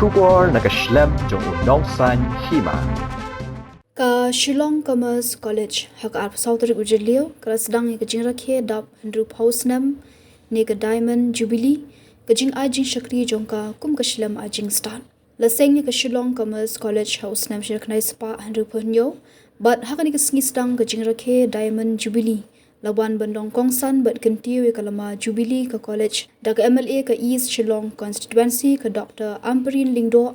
Shubor na Snem jong unong san Hima. Ka Shillong Commerce College hak arp Southern Ujilio, ka sedang ni ka Rakhe dap Hendrup House Snem, ni ka Diamond Jubilee, ka jing ajing Shakri jongka kum ka Shilem ajing start. Laseng ni ka Shillong Commerce College House Snem Shirknai Spa Hendrup Henyo, but hak ni ka sengi sedang ka Rakhe Diamond Jubilee. Lawan bandong kongsan bat kentiu ka lama Jubilee ka college da ka MLA ka East Shillong constituency ka Dr. Amperin Lingdo,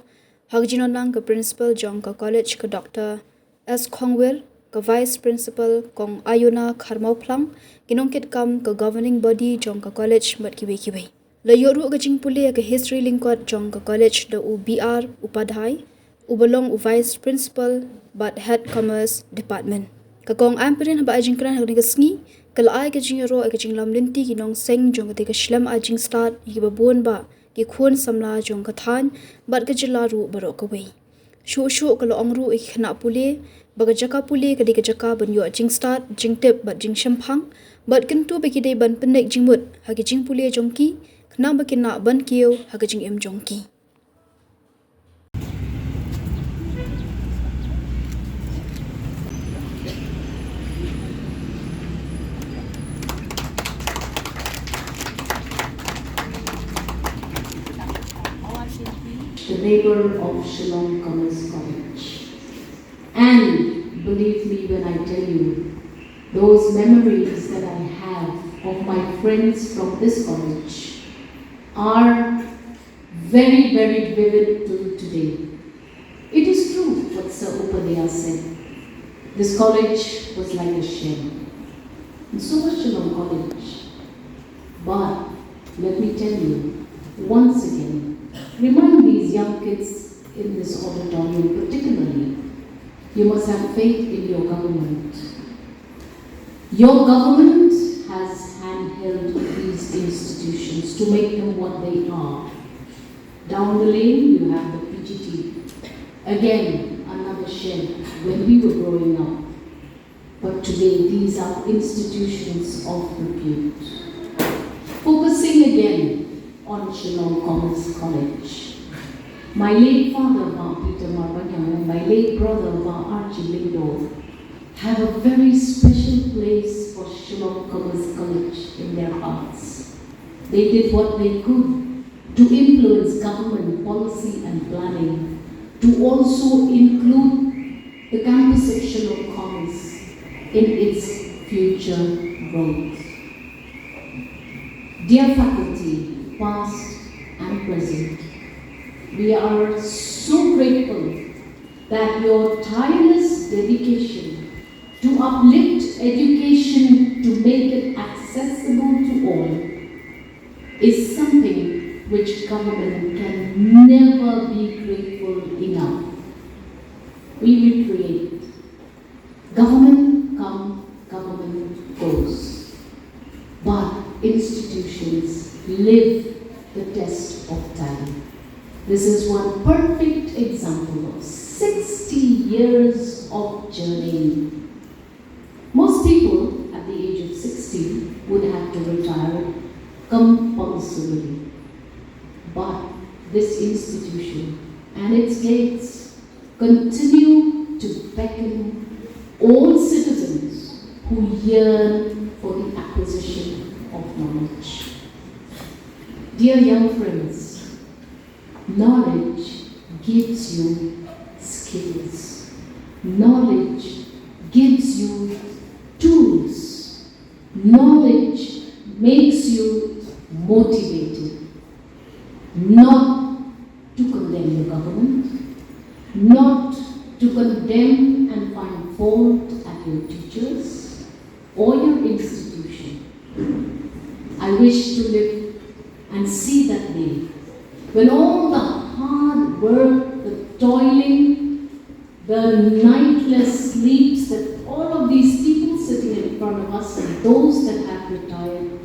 hak jinonang ka principal jong ka college ka Dr. S. Khongwil, ka Vice Principal Kong Ayuna Kharmau Plang, ginongkit kam ka governing body jong ka college mat kiwe-kiwe. Layoru ka jing puli ka history lingkot jong ka college da u BR Upadhai, ubalong u Vice Principal but Head Commerce Department. Ka kong amperin haba ajing kran hak ni ka sengi, ka laay ka jing ro ka jing lam linti ginong seng jong ka shilem ajing start ki babon ba, ki khun samla jong ka than, bat ka jilaru barok ka wei. Shu kalau angru ik kena pulih, baga jaka pulih kadi ke jaka ban yo jing start, jing tip bat jing shampang, bat kentu bagi day ban pendek jing mut, hagi jing pulih jongki, kena bagi nak ban kieu, hagi jing em jongki. The neighbor of Shillong Commerce College. And believe me when I tell you, those memories that I have of my friends from this college are very, very vivid till today. It is true what Sir Upadhyaya said. This college was like a shell. And so was Shillong College. But let me tell you, once again, remind these young kids in this auditorium particularly, you must have faith in your government. Your government has handheld these institutions to make them what they are. Down the lane you have the PGT. Again, another shell when we were growing up. But today these are institutions of repute. Focusing again on Shillong Commerce College. My late father, Peter Marbanyang, and my late brother, Archie Lingdo, have a very special place for Shillong Commerce College in their hearts. They did what they could to influence government policy and planning, to also include the campus of Shillong Commerce in its future growth. Dear faculty, past and present, we are so grateful that your tireless dedication to uplift education to make it accessible to all is something which government can never be grateful enough. We reiterate, government comes, government goes, but institutions live the test of time. This is one perfect example of 60 years of journey. Most people at the age of 60 would have to retire compulsorily. But this institution and its gates continue to beckon all citizens who yearn for the acquisition of knowledge. Dear young friends, knowledge gives you skills. Knowledge gives you tools. Knowledge makes you motivated. Not to condemn the government, not to condemn and find fault at your teachers or your institution. I wish to live and see that day when all the hard work, the toiling, the nightless sleeps that all of these people sitting in front of us and those that have retired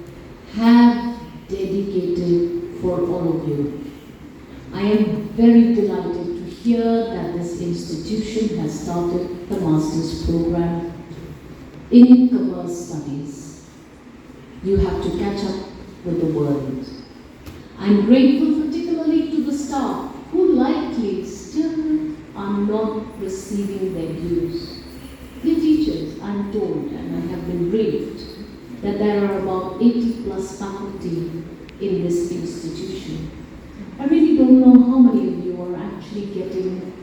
have dedicated for all of you. I am very delighted to hear that this institution has started the master's program in commerce studies. You have to catch up with the world. I'm grateful particularly to the staff who, like are not receiving their dues. The teachers, I'm told, and I have been briefed, that there are about 80 plus faculty in this institution. I really don't know how many of you are actually getting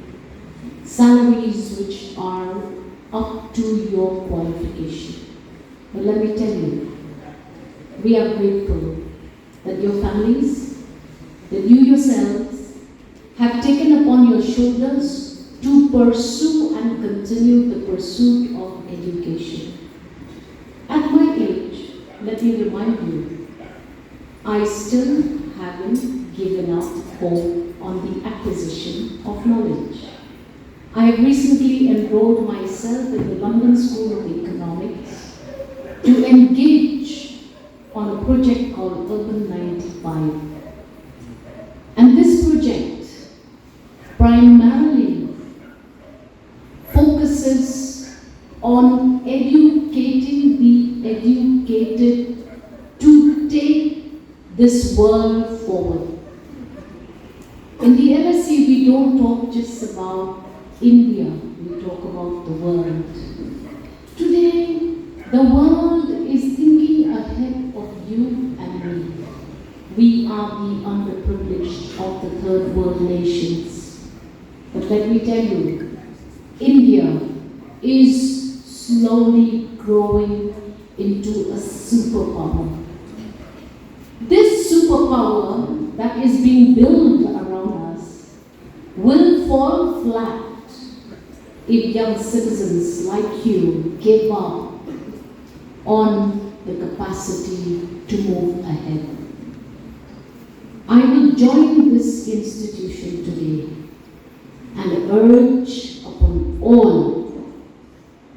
salaries which are up to your qualification. But let me tell you, we are grateful that your families, that you yourselves have taken upon your shoulders to pursue and continue the pursuit of education. At my age, let me remind you, I still haven't given up hope on the acquisition of knowledge. I have recently enrolled myself in the London School of Economics to engage on a project called Urban 95. And this project primarily focuses on educating the educated to take this world forward. In the LSE, we don't talk just about India, we talk about the world. Today, the world is thinking ahead of you and me. We are the underprivileged of the third world nations. But let me tell you, India is slowly growing into a superpower. This superpower that is being built around us will fall flat if young citizens like you give up on the capacity to move ahead. I will join this institution today and urge upon all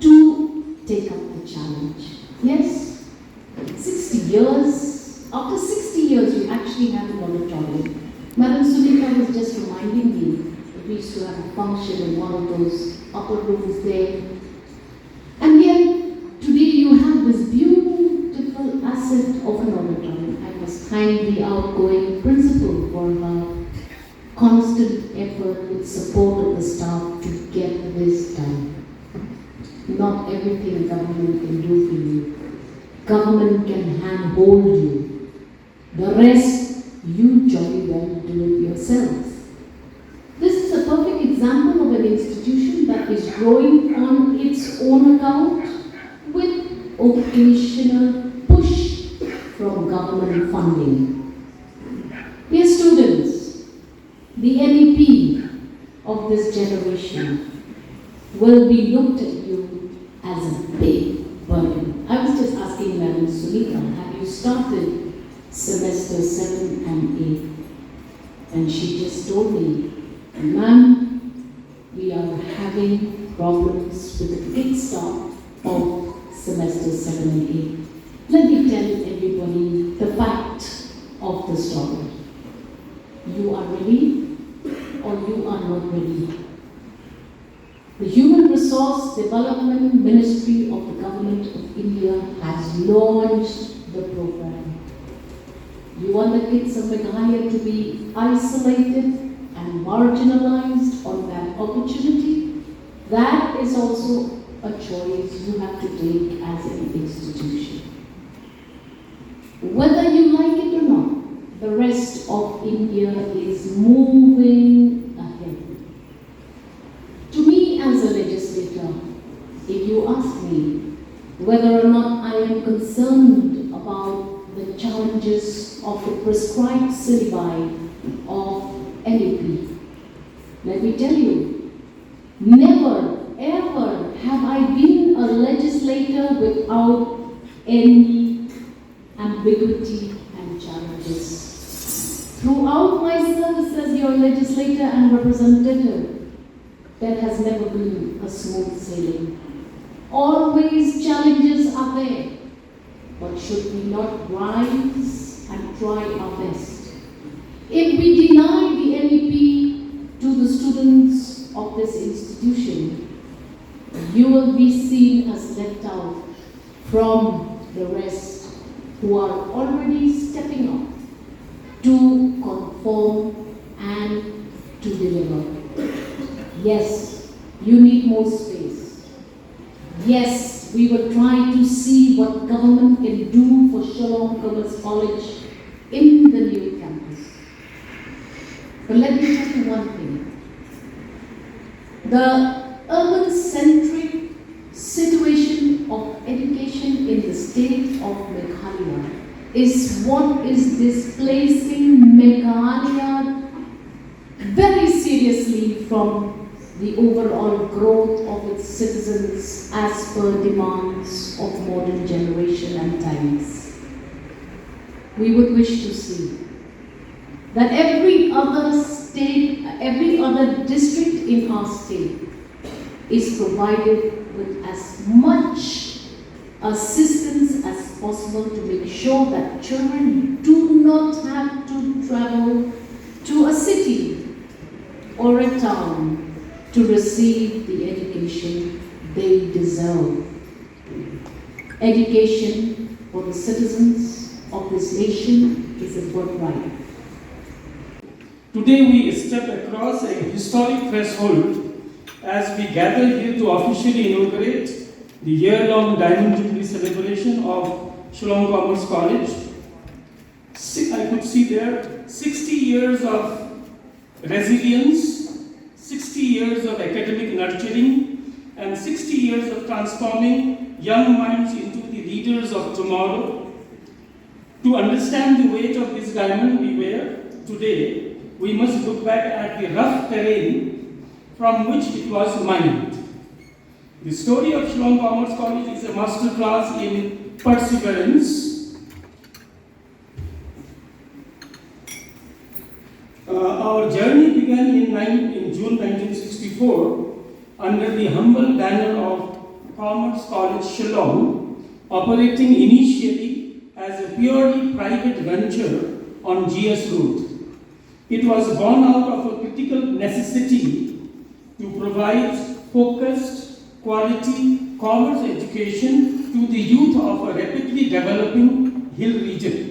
to take up the challenge. Yes, 60 years, after 60 years we actually have an auditorium. Madam Sunita was just reminding me that we used to have a function in one of those upper rooms there. And yet, today you have this beautiful asset of an auditorium. I must thank the outgoing principal for her constant effort with support of the staff to get this done. Not everything government can do for you. Government can handhold you. The rest, you jolly well do it yourselves. This is a perfect example of an institution that is growing on its own account with occasional push from government funding. Dear students, the NEP of this generation will be looked at you as a big burden. I was just asking Madam Sunita, have you started semester 7 and 8? And she just told me, ma'am, we are having problems with the kickstart of semester 7 and 8. Let me tell everybody the fact of the story. You are ready or you are not ready. The Human Resource Development Ministry of the Government of India has launched the program. You want the kids of Meghalaya to be isolated and marginalized on that opportunity? That is also a choice you have to take as an institution. Whether you like it or not, the rest of India is moving ahead. To me as a legislator, if you ask me whether or not I am concerned about the challenges of the prescribed syllabi of NEP, let me tell you, never ever have I been a legislator without any ambiguity and challenges. Throughout my service as your legislator and representative, there has never been a smooth sailing. Always challenges are there, but should we not rise and try our best? If we deny the NEP to the students of this institution, you will be seen as left out from the rest who are already stepping up to conform and to deliver. Yes, you need more space. Yes, we were trying to see what government can do for Shillong Commerce College in the new campus. But let me tell you one thing. The urban-centric situation of education in the state of Meghalaya is what is displacing Meghalaya very seriously from the overall growth of its citizens as per demands of modern generation and times. We would wish to see that every other state, every other district in our state is provided with as much assistance as possible to make sure that children do not have to travel to a city or a town to receive the education they deserve. Education for the citizens of this nation is a birthright. Today we step across a historic threshold as we gather here to officially inaugurate the year-long Diamond Jubilee celebration of Shillong Commerce College. I could see there 60 years of resilience, 60 years of academic nurturing, and 60 years of transforming young minds into the leaders of tomorrow. To understand the weight of this diamond we wear today, we must look back at the rough terrain from which it was mined. The story of Shillong Commerce College is a masterclass in perseverance. Our journey began in June 1964 under the humble banner of Commerce College Shillong, operating initially as a purely private venture on GS route. It was born out of a critical necessity to provide focused, quality commerce education to the youth of a rapidly developing hill region.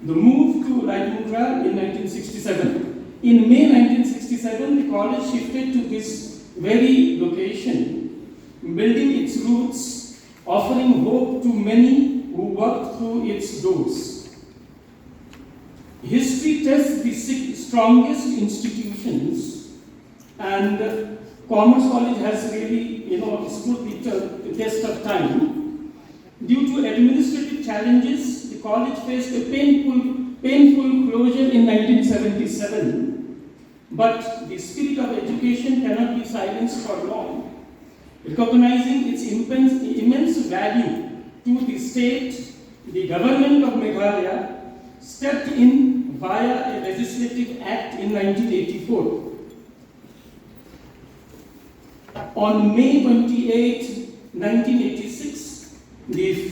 The move to Raipur in 1967. In May 1967, the college shifted to this very location, building its roots, offering hope to many who walked through its doors. History tests the strongest institutions, and Commerce College has really, stood the test of time. Due to administrative challenges, the college faced a painful closure in 1977. But the spirit of education cannot be silenced for long. Recognizing its immense value to the state, the government of Meghalaya stepped in via a legislative act in 1984. On May 28, 1986, the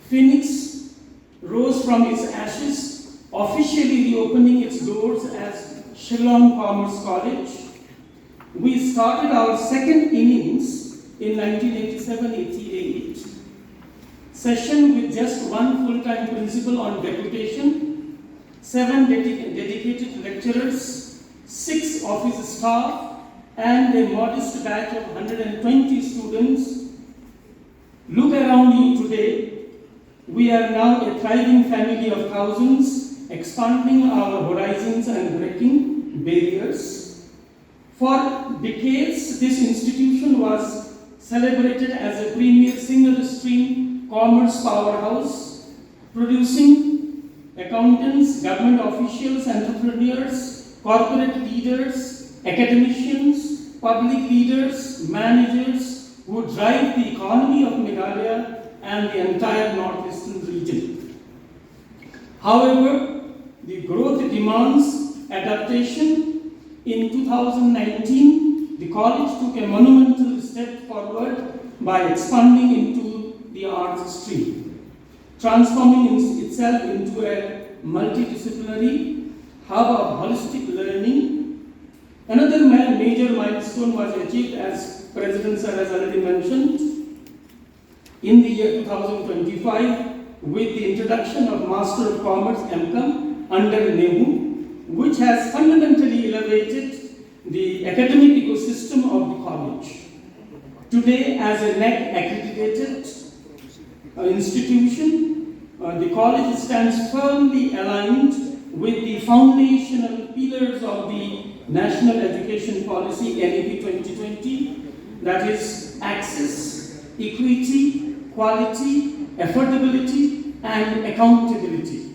phoenix rose from its ashes, officially reopening its doors as Shillong Commerce College. We started our second innings in 1987-88 session with just one full-time principal on deputation, 7 dedicated lecturers, 6 office staff, and a modest batch of 120 students. Look around you today. We are now a thriving family of thousands, expanding our horizons and breaking barriers. For decades, this institution was celebrated as a premier single-stream commerce powerhouse, producing accountants, government officials, entrepreneurs, corporate leaders, academicians, public leaders, managers who drive the economy of Meghalaya and the entire northeastern region. However, the growth demands adaptation. In 2019, the college took a monumental step forward by expanding into the arts stream, transforming itself into a multidisciplinary hub of holistic learning. Another major milestone was achieved, as President Sir has already mentioned, in the year 2025 with the introduction of Master of Commerce (MCOM) under NEHU, which has fundamentally elevated the academic ecosystem of the college. Today, as a NEC accredited institution, the college stands firmly aligned with the foundational pillars of the National Education Policy NEP 2020, that is access, equity, quality, affordability, and accountability.